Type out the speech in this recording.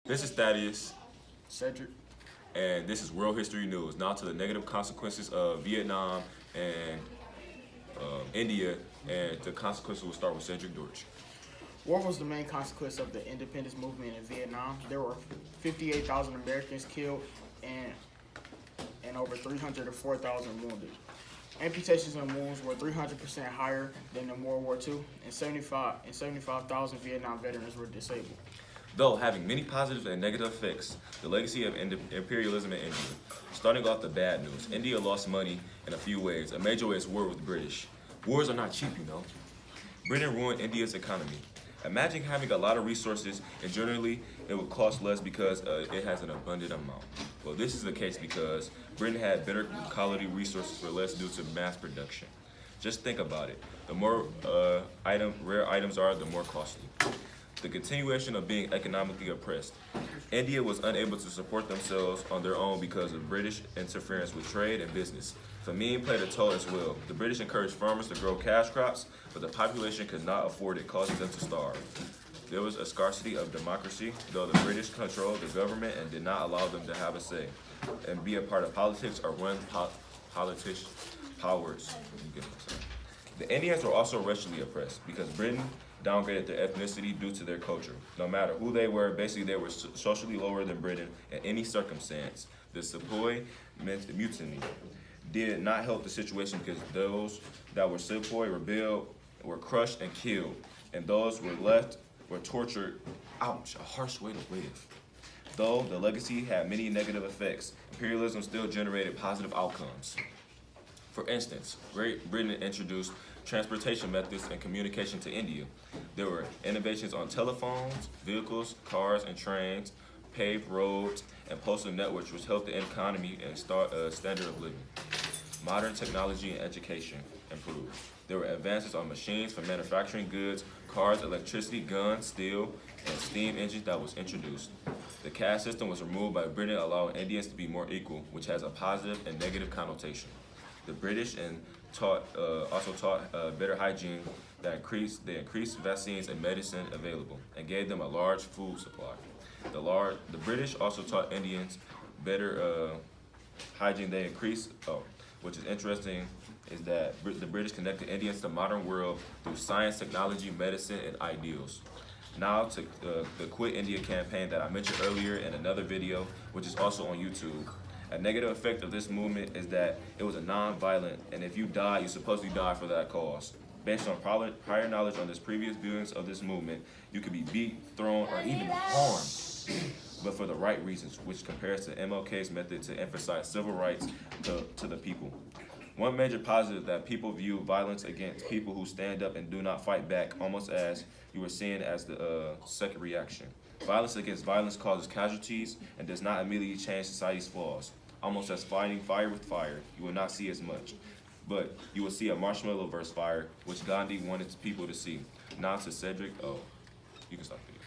This is Thaddeus, Cedric. and this is World History News. Now to the negative consequences of Vietnam and India, and the consequences will start with Cedric Dortch. What was the main consequence of the independence movement in Vietnam? There were 58,000 Americans killed and over 304,000 wounded. Amputations and wounds were 300% higher than in World War II, and 75,000 Vietnam veterans were disabled. Though having many positive and negative effects, the legacy of imperialism in India. Starting off the bad news, India lost money in a few ways. A major way is war with the British. Wars are not cheap, you know. Britain ruined India's economy. Imagine having a lot of resources and generally it would cost less because it has an abundant amount. Well, this is the case because Britain had better quality resources for less due to mass production. Just think about it. The more rare items are, the more costly. The continuation of being economically oppressed. India was unable to support themselves on their own because of British interference with trade and business. Famine played a toll as well. The British encouraged farmers to grow cash crops, but the population could not afford it, causing them to starve. There was a scarcity of democracy, though the British controlled the government and did not allow them to have a say and be a part of politics or run politics powers. The Indians were also racially oppressed because Britain downgraded their ethnicity due to their culture. No matter who they were, basically they were socially lower than Britain in any circumstance. The sepoy meant mutiny did not help the situation because those that were sepoy rebelled were crushed and killed, and those were left were tortured. Ouch, a harsh way to live. Though the legacy had many negative effects, imperialism still generated positive outcomes. For instance, Great Britain introduced transportation methods and communication to India. There were innovations on telephones, vehicles, cars, and trains, paved roads, and postal networks which helped the economy and standard of living. Modern technology and education improved. There were advances on machines for manufacturing goods, cars, electricity, guns, steel, and steam engines that was introduced. The caste system was removed by Britain, allowing Indians to be more equal, which has a positive and negative connotation. The British also taught better hygiene. They increased vaccines and medicine available and gave them a large food supply. The British also taught Indians better hygiene. They increased, which is interesting, is that the British connected Indians to the modern world through science, technology, medicine, and ideals. Now to the Quit India campaign that I mentioned earlier in another video, which is also on YouTube. A negative effect of this movement is that it was a non-violent, and if you die, you supposedly die for that cause. Based on prior knowledge on this previous viewings of this movement, you could be beat, thrown, or even harmed, but for the right reasons, which compares to MLK's method to emphasize civil rights to the people. One major positive that people view violence against people who stand up and do not fight back almost as you were seeing as the second reaction. Violence against violence causes casualties and does not immediately change society's flaws. Almost as fighting fire with fire, you will not see as much. But you will see a marshmallow versus fire, which Gandhi wanted people to see. Now to Cedric, you can stop the video.